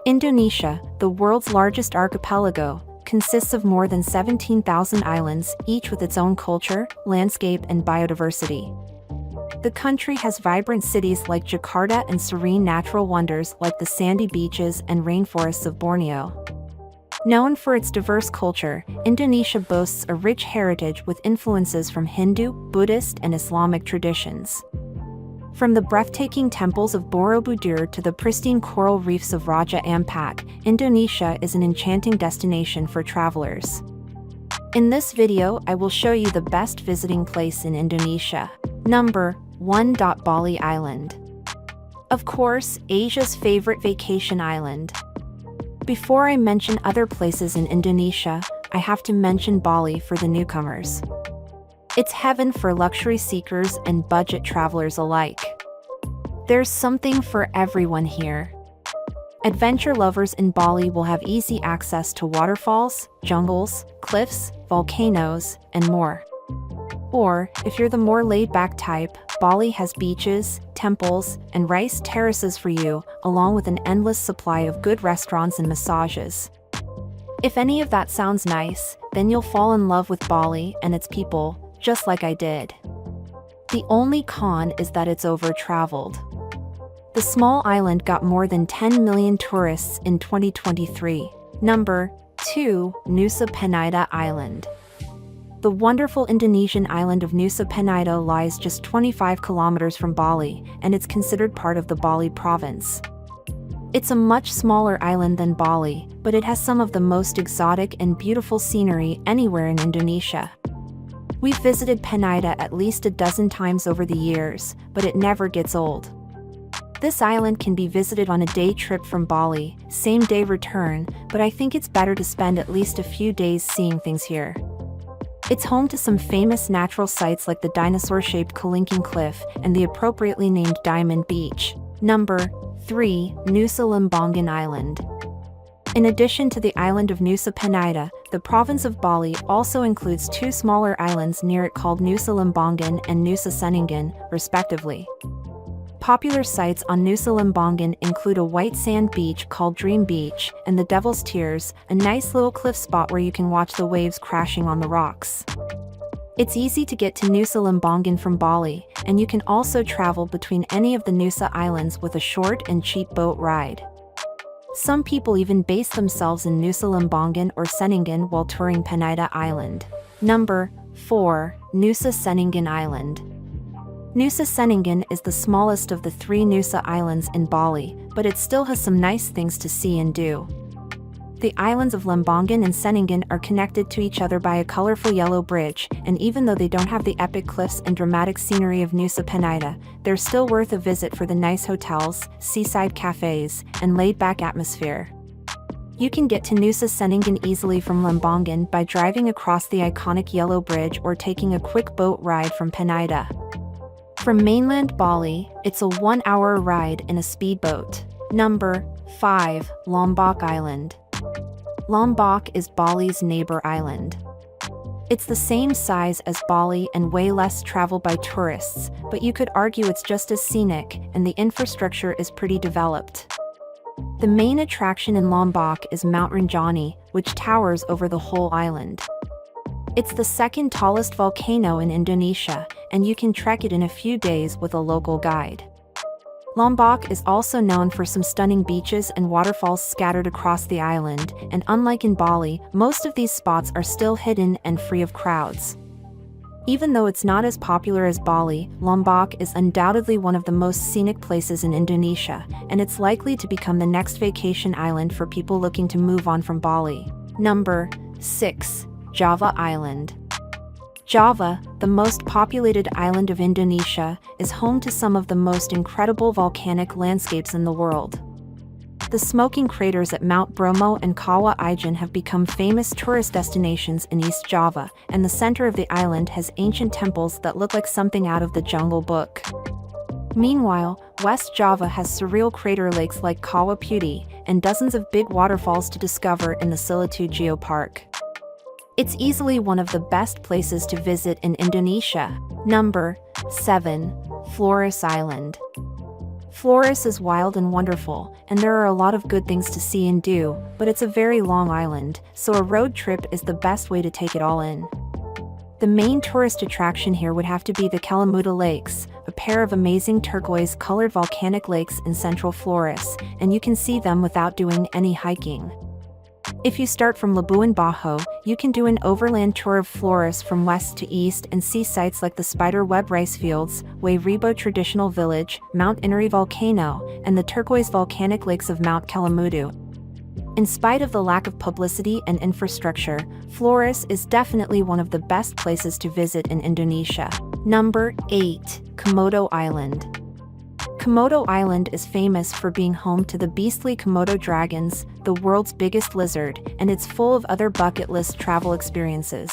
Indonesia, the world's largest archipelago, consists of more than 17,000 islands, each with its own culture, landscape, and biodiversity. The country has vibrant cities like Jakarta and serene natural wonders like the sandy beaches and rainforests of Borneo. Known for its diverse culture, Indonesia boasts a rich heritage with influences from Hindu, Buddhist, and Islamic traditions. From the breathtaking temples of Borobudur to the pristine coral reefs of Raja Ampat, Indonesia is an enchanting destination for travelers. In this video, I will show you the best visiting place in Indonesia. Number 1. Bali Island. Of course, Asia's favorite vacation island. Before I mention other places in Indonesia, I have to mention Bali for the newcomers. It's heaven for luxury seekers and budget travelers alike. There's something for everyone here. Adventure lovers in Bali will have easy access to waterfalls, jungles, cliffs, volcanoes, and more. Or, if you're the more laid-back type, Bali has beaches, temples, and rice terraces for you, along with an endless supply of good restaurants and massages. If any of that sounds nice, then you'll fall in love with Bali and its people, just like I did. The only con is that it's over-traveled. The small island got more than 10 million tourists in 2023. Number 2. Nusa Penida Island. The wonderful Indonesian island of Nusa Penida lies just 25 kilometers from Bali, and it's considered part of the Bali province. It's a much smaller island than Bali, but it has some of the most exotic and beautiful scenery anywhere in Indonesia. We've visited Penida at least a dozen times over the years, but it never gets old. This island can be visited on a day trip from Bali, same day return, but I think it's better to spend at least a few days seeing things here. It's home to some famous natural sights like the dinosaur-shaped Ceningan Cliff and the appropriately named Diamond Beach. Number 3. Nusa Lembongan Island. In addition to the island of Nusa Penida, the province of Bali also includes two smaller islands near it called Nusa Lembongan and Nusa Ceningan, respectively. Popular sites on Nusa Lembongan include a white sand beach called Dream Beach and the Devil's Tears, a nice little cliff spot where you can watch the waves crashing on the rocks. It's easy to get to Nusa Lembongan from Bali, and you can also travel between any of the Nusa Islands with a short and cheap boat ride. Some people even base themselves in Nusa Lembongan or Ceningan while touring Penida Island. Number 4. Nusa Ceningan Island. Nusa Ceningan is the smallest of the three Nusa Islands in Bali, but it still has some nice things to see and do. The islands of Lembongan and Ceningan are connected to each other by a colorful yellow bridge, and even though they don't have the epic cliffs and dramatic scenery of Nusa Penida, they're still worth a visit for the nice hotels, seaside cafes, and laid-back atmosphere. You can get to Nusa Ceningan easily from Lembongan by driving across the iconic yellow bridge or taking a quick boat ride from Penida. From mainland Bali, it's a 1-hour ride in a speedboat. Number 5. Lombok Island. Lombok is Bali's neighbor island. It's the same size as Bali and way less traveled by tourists, but you could argue it's just as scenic, and the infrastructure is pretty developed. The main attraction in Lombok is Mount Rinjani, which towers over the whole island. It's the second tallest volcano in Indonesia, and you can trek it in a few days with a local guide. Lombok is also known for some stunning beaches and waterfalls scattered across the island, and unlike in Bali, most of these spots are still hidden and free of crowds. Even though it's not as popular as Bali, Lombok is undoubtedly one of the most scenic places in Indonesia, and it's likely to become the next vacation island for people looking to move on from Bali. Number 6. Java Island. Java, the most populated island of Indonesia, is home to some of the most incredible volcanic landscapes in the world. The smoking craters at Mount Bromo and Kawah Ijen have become famous tourist destinations in East Java, and the center of the island has ancient temples that look like something out of the Jungle Book. Meanwhile, West Java has surreal crater lakes like Kawah Putih, and dozens of big waterfalls to discover in the Silitu Geopark. It's easily one of the best places to visit in Indonesia. Number 7. Flores Island. Flores is wild and wonderful, and there are a lot of good things to see and do, but it's a very long island, so a road trip is the best way to take it all in. The main tourist attraction here would have to be the Komodo Lakes, a pair of amazing turquoise-colored volcanic lakes in central Flores, and you can see them without doing any hiking. If you start from Labuan Bajo, you can do an overland tour of Flores from west to east and see sites like the Spiderweb Rice Fields, Huayribo Traditional Village, Mount Inari Volcano, and the turquoise volcanic lakes of Mount Kalamudu. In spite of the lack of publicity and infrastructure, Flores is definitely one of the best places to visit in Indonesia. Number 8. Komodo Island. Komodo Island is famous for being home to the beastly Komodo dragons, the world's biggest lizard, and it's full of other bucket list travel experiences.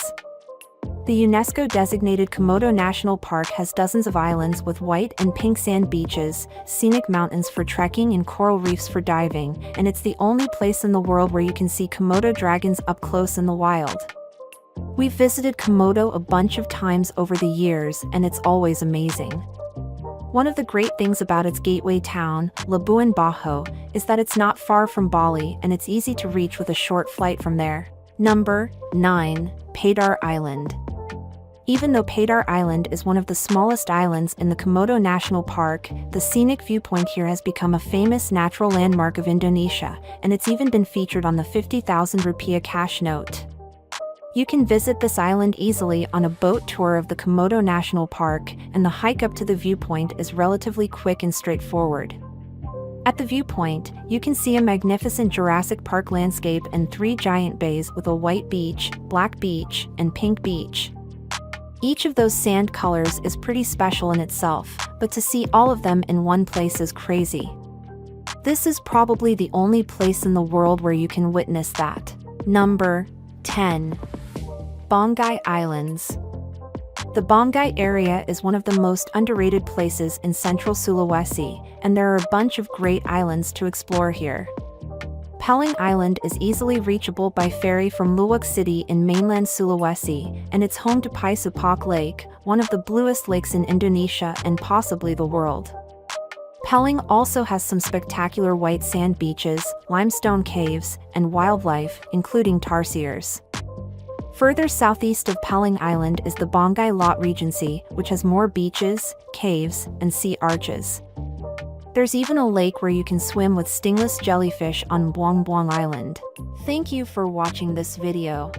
The UNESCO-designated Komodo National Park has dozens of islands with white and pink sand beaches, scenic mountains for trekking and coral reefs for diving, and it's the only place in the world where you can see Komodo dragons up close in the wild. We've visited Komodo a bunch of times over the years, and it's always amazing. One of the great things about its gateway town, Labuan Bajo, is that it's not far from Bali and it's easy to reach with a short flight from there. Number 9. Padar Island. Even though Padar Island is one of the smallest islands in the Komodo National Park, the scenic viewpoint here has become a famous natural landmark of Indonesia, and it's even been featured on the 50,000 rupiah cash note. You can visit this island easily on a boat tour of the Komodo National Park, and the hike up to the viewpoint is relatively quick and straightforward. At the viewpoint, you can see a magnificent Jurassic Park landscape and 3 giant bays with a white beach, black beach, and pink beach. Each of those sand colors is pretty special in itself, but to see all of them in one place is crazy. This is probably the only place in the world where you can witness that. Number 10. Banggai Islands. The Banggai area is one of the most underrated places in central Sulawesi, and there are a bunch of great islands to explore here. Penida Island is easily reachable by ferry from Luwak City in mainland Sulawesi, and it's home to Paisupak Lake, one of the bluest lakes in Indonesia and possibly the world. Penida also has some spectacular white sand beaches, limestone caves, and wildlife, including tarsiers. Further southeast of Penida Island is the Banggai Lot Regency, which has more beaches, caves, and sea arches. There's even a lake where you can swim with stingless jellyfish on Buang Buang Island. Thank you for watching this video.